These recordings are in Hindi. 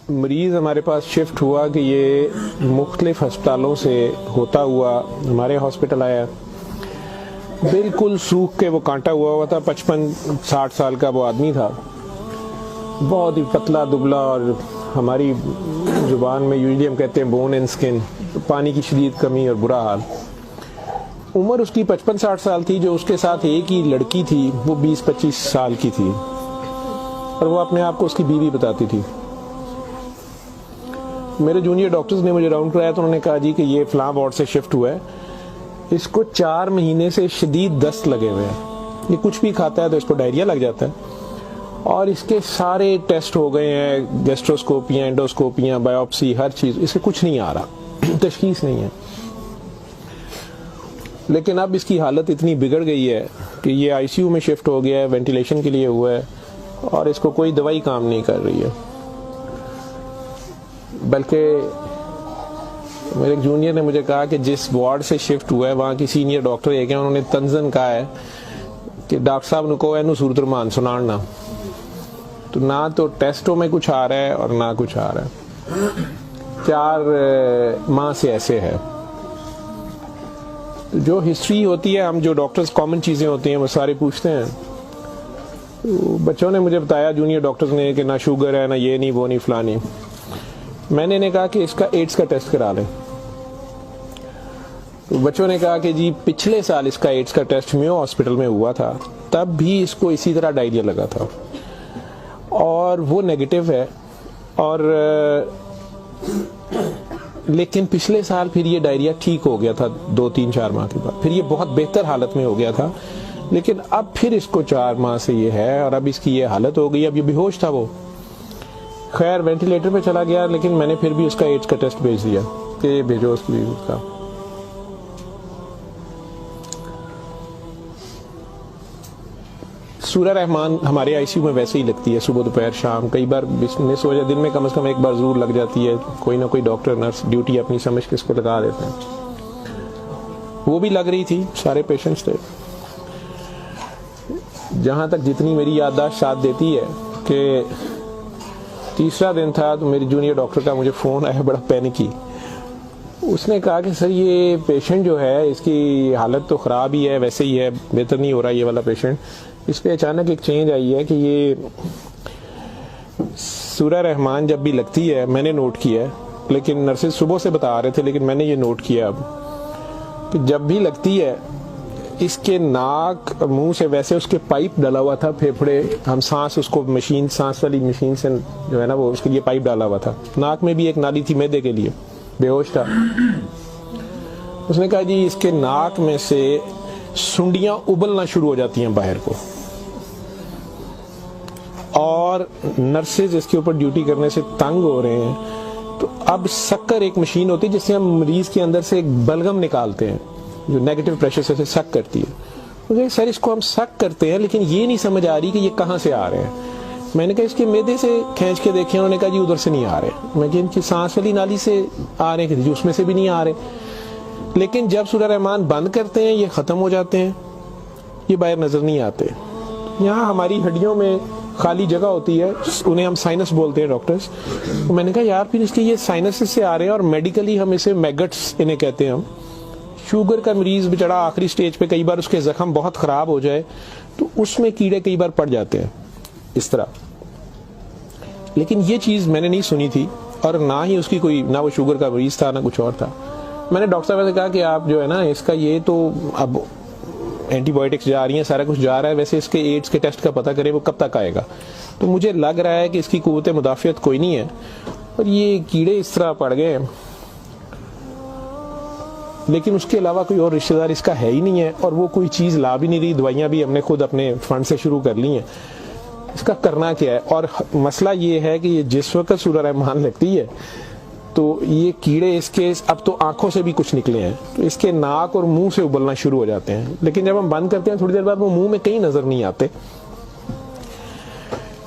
मरीज़ हमारे पास शिफ्ट हुआ कि ये मुख्तलिफ अस्पतालों से होता हुआ हमारे हॉस्पिटल आया। बिल्कुल सूख के वो कांटा हुआ था। 55-60 साल का वो आदमी था, बहुत ही पतला दुबला, और हमारी ज़ुबान में यूजुअली हम कहते हैं बोन एंड स्किन, पानी की शदीद कमी और बुरा हाल। उम्र उसकी 55-60 साल थी। जो उसके साथ एक ही लड़की थी वो 20-25 साल की थी, और वो अपने आप को उसकी बीवी बताती थी। मेरे जूनियर डॉक्टर्स ने मुझे राउंड कराया तो उन्होंने कहा जी कि ये फ़लाँ वार्ड से शिफ्ट हुआ है, इसको 4 महीने से शदीद दस्त लगे हुए हैं, ये कुछ भी खाता है तो इसको डायरिया लग जाता है, और इसके सारे टेस्ट हो गए हैं, गैस्ट्रोस्कोपियाँ, एंडोस्कोपियाँ, बायोप्सी, हर चीज़, इससे कुछ नहीं आ रहा, तशखीस नहीं है। लेकिन अब इसकी हालत इतनी बिगड़ गई है कि ये आईसीयू में शिफ्ट हो गया है, वेंटिलेशन के लिए हुआ है, और इसको कोई दवाई काम नहीं कर रही है। बल्कि मेरे एक जूनियर ने मुझे कहा कि जिस वार्ड से शिफ्ट हुआ है वहाँ की सीनियर डॉक्टर एक है, उन्होंने तंजन कहा है कि डॉक्टर साहब ने कहो इनू सूरत रमान सुनाना। तो ना तो टेस्टों में कुछ आ रहा है और ना कुछ आ रहा है। 4 माह से ऐसे है। तो जो हिस्ट्री होती है, हम जो डॉक्टर्स कॉमन चीज़ें होती हैं वो सारे पूछते हैं। तो बच्चों ने मुझे बताया, जूनियर डॉक्टर्स ने, कि ना शुगर है, ना ये नहीं, वो नहीं, फलानी। मैंने इन्हें कहा कि इसका एड्स का टेस्ट करा लें। तो बच्चों ने कहा कि जी पिछले साल इसका एड्स का टेस्ट मेयो हॉस्पिटल में हुआ था, तब भी इसको इसी तरह डायरिया लगा था और वो नेगेटिव है, और लेकिन पिछले साल फिर ये डायरिया ठीक हो गया था 2-3-4 माह के बाद, फिर ये बहुत बेहतर हालत में हो गया था। लेकिन अब फिर इसको 4 माह से ये है, और अब इसकी ये हालत हो गई। अब ये बेहोश था, वो खैर वेंटिलेटर पे चला गया, लेकिन मैंने फिर भी उसका एड्स का टेस्ट भेज दिया कि भेजो उसकी बीवी का। सूरह रहमान हमारे आईसीयू में वैसे ही लगती है, सुबह दोपहर शाम, कई बार मिस हो जाए, दिन में कम से कम एक बार जरूर लग जाती है। कोई ना कोई डॉक्टर नर्स ड्यूटी अपनी समझ के इसको लगा देते हैं। वो भी लग रही थी, सारे पेशेंट्स थे। जहां तक जितनी मेरी याददाश्त साथ देती है कि तीसरा दिन था तो मेरी जूनियर डॉक्टर का मुझे फ़ोन आया, बड़ा पैनिकी। उसने कहा कि सर ये पेशेंट जो है इसकी हालत तो ख़राब ही है, वैसे ही है, बेहतर नहीं हो रहा ये वाला पेशेंट। इस पर अचानक एक चेंज आई है कि ये सूरह रहमान जब भी लगती है, मैंने नोट किया है, लेकिन नर्सेज सुबह से बता रहे थे, लेकिन मैंने ये नोट किया अब कि जब भी लगती है इसके नाक मुंह से वैसे उसके पाइप डाला हुआ था, फेफड़े, हम सांस उसको मशीन, सांस वाली मशीन से जो है ना वो उसके लिए पाइप डाला हुआ था। नाक में भी एक नाली थी मैदे के लिए, बेहोश था। उसने कहा जी इसके नाक में से सुंडियां उबलना शुरू हो जाती हैं बाहर को, और नर्सेज इसके ऊपर ड्यूटी करने से तंग हो रहे हैं। तो अब शक्कर एक मशीन होती है जिससे हम मरीज के अंदर से एक बलगम निकालते हैं जो नेगेटिव प्रेशर से सक करती है। मुझे सर इसको हम सक करते हैं, लेकिन ये नहीं समझ आ रही कि ये कहाँ से आ रहे हैं। मैंने कहा इसके मैदे से खींच के देखे, उन्होंने कहा जी उधर से नहीं आ रहे। मैं इनकी सांस वाली नाली से आ रहे हैं, उसमें से भी नहीं आ रहे। लेकिन जब सूरह रहमान बंद करते हैं ये ख़त्म हो जाते हैं, ये बाहर नज़र नहीं आते। यहाँ हमारी हड्डियों में खाली जगह होती है, उन्हें हम साइनस बोलते हैं डॉक्टर्स। तो मैंने कहा यार फिर इसके ये साइनस से आ रहे हैं, और मेडिकली हम इसे मैगट्स इन्हें कहते हैं। हम शुगर का मरीज बेचारा आखिरी स्टेज पे, कई बार उसके जख्म बहुत ख़राब हो जाए तो उसमें कीड़े कई बार पड़ जाते हैं इस तरह। लेकिन ये चीज़ मैंने नहीं सुनी थी, और ना ही उसकी कोई, ना वो शुगर का मरीज था ना कुछ और था। मैंने डॉक्टर साहब से कहा कि आप जो है ना इसका ये तो अब एंटीबायोटिक्स जा रही हैं, सारा कुछ जा रहा है, वैसे इसके एड्स के टेस्ट का पता करें वो कब तक आएगा। तो मुझे लग रहा है कि इसकी कुव्वत मुदाफ़ियत कोई नहीं है, और ये कीड़े इस तरह पड़ गए, लेकिन उसके अलावा कोई और रिश्तेदार इसका है ही नहीं है, और वो कोई चीज़ ला भी नहीं रही। दवाइयाँ भी हमने खुद अपने फंड से शुरू कर ली हैं। इसका करना क्या है? और मसला ये है कि ये जिस वक्त सूरह रहमान लगती है तो ये कीड़े इसके अब तो आंखों से भी कुछ निकले हैं, तो इसके नाक और मुंह से उबलना शुरू हो जाते हैं। लेकिन जब हम बंद करते हैं थोड़ी देर बाद वो मुंह में कहीं नजर नहीं आते।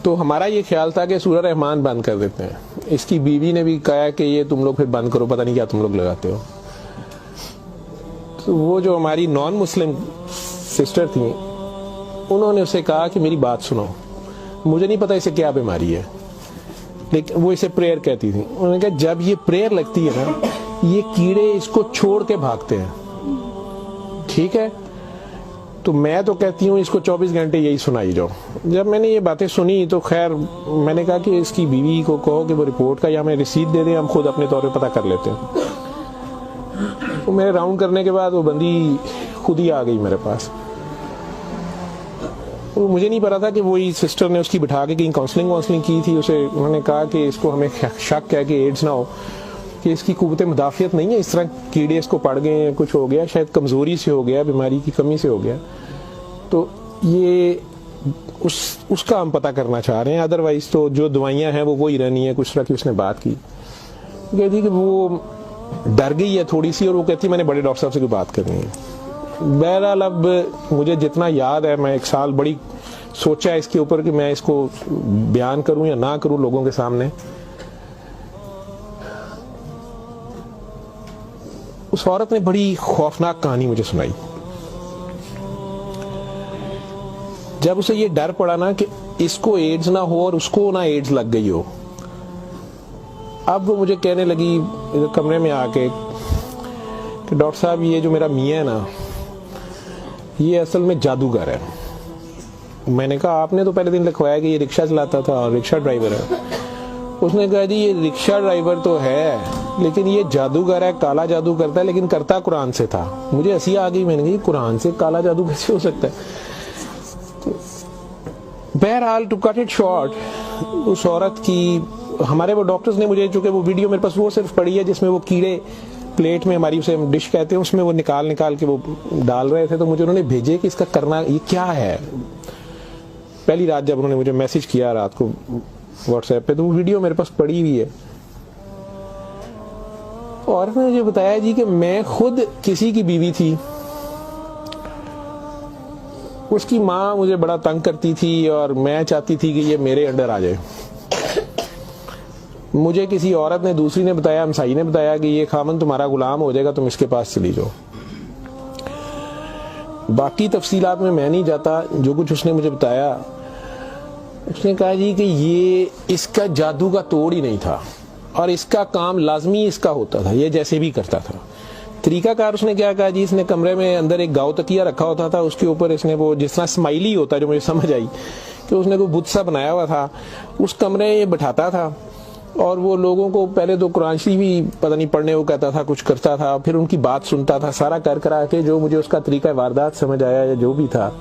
तो हमारा ये ख्याल था कि सूरह रहमान बंद कर देते हैं। इसकी बीवी ने भी कहा कि ये तुम लोग फिर बंद करो, पता नहीं क्या तुम लोग लगाते हो। तो वो जो हमारी नॉन मुस्लिम सिस्टर थी, उन्होंने उसे कहा कि मेरी बात सुनो, मुझे नहीं पता इसे क्या बीमारी है, लेकिन वो इसे प्रेयर कहती थी। उन्होंने कहा जब ये प्रेयर लगती है ना, ये कीड़े इसको छोड़ के भागते हैं, ठीक है। तो मैं तो कहती हूँ इसको 24 घंटे यही सुनाई जाओ। जब मैंने ये बातें सुनी तो खैर मैंने कहा कि इसकी बीवी को कहो कि वो रिपोर्ट का या हमें रसीद दे दें, हम खुद अपने तौर पे पता कर लेते हैं। तो मेरे राउंड करने के बाद वो बंदी खुद ही आ गई मेरे पास। तो मुझे नहीं पता था कि वही सिस्टर ने उसकी बिठा के कहीं काउंसलिंग की थी। उसे उन्होंने कहा कि इसको हमें शक है कि एड्स ना हो, कि इसकी कुव्वत मुदाफ़ियत नहीं है, इस तरह कीड़े इसको पड़ गए हैं, कुछ हो गया, शायद कमज़ोरी से हो गया, बीमारी की कमी से हो गया। तो ये उसका हम पता करना चाह रहे हैं। अदरवाइज तो जो दवाइयाँ हैं वो वही रहनी है। कुछ तरह की उसने बात की, कहती कि वो डर गई है थोड़ी सी, और वो कहती मैंने बड़े डॉक्टर साहब से कोई बात करनी है। बहरहाल अब मुझे जितना याद है, मैं 1 साल बड़ी सोचा है इसके ऊपर कि मैं इसको बयान करूं या ना करूं लोगों के सामने। उस औरत ने बड़ी खौफनाक कहानी मुझे सुनाई। जब उसे ये डर पड़ा ना कि इसको एड्स ना हो और उसको ना एड्स लग गई हो, अब वो मुझे कहने लगी कमरे में आके कि डॉक्टर साहब ये जो मेरा मियां है ना, ये असल में जादूगर है। मैंने कहा आपने तो पहले दिन लिखवाया कि ये रिक्शा चलाता था और रिक्शा ड्राइवर है। उसने कहा जी ये रिक्शा ड्राइवर तो है, लेकिन ये जादूगर है, काला जादू करता है, लेकिन करता कुरान से था। मुझे हंसी आ गई, मैंने कहा कुरान से काला जादू कैसे हो सकता है। तो बहरहाल टू कट इट शॉर्ट, उस औरत की हमारे वो डॉक्टर्स ने मुझे, चूंकि वो वीडियो मेरे पास वो सिर्फ पड़ी है जिसमें वो कीड़े प्लेट में, हमारी उसे डिश कहते हैं, उसमें वो निकाल के वो डाल रहे थे। तो मुझे उन्होंने भेजे कि इसका करना ये क्या है। पहली रात जब उन्होंने मुझे मैसेज किया रात को व्हाट्सएप पे, तो वो वीडियो मेरे पास पड़ी हुई है। और उसने मुझे बताया जी कि मैं खुद किसी की बीवी थी, उसकी माँ मुझे बड़ा तंग करती थी और मैं चाहती थी कि ये मेरे अंडर आ जाए। मुझे किसी औरत ने, दूसरी ने बताया, हमसाई ने बताया कि ये खामन तुम्हारा गुलाम हो जाएगा, तुम इसके पास चली जाओ। बाकी तफसीलात में मैं नहीं जाता, जो कुछ उसने मुझे बताया, उसने कहा जी कि ये इसका जादू का तोड़ ही नहीं था और इसका काम लाजमी इसका होता था, ये जैसे भी करता था। तरीकाकार उसने क्या कहा जी, इसने कमरे में अंदर एक गाँव तकिया रखा होता था, उसके ऊपर इसने वो जिस तरह स्माइली होता है, जो मुझे समझ आई कि उसने कोई बुत सा बनाया हुआ था, उस कमरे में ये बैठाता था और वो लोगों को पहले तो कुरान शरीफ भी पता नहीं पढ़ने वो कहता था, कुछ करता था, फिर उनकी बात सुनता था, सारा कर करा के जो मुझे उसका तरीका वारदात समझ आया या जो भी था।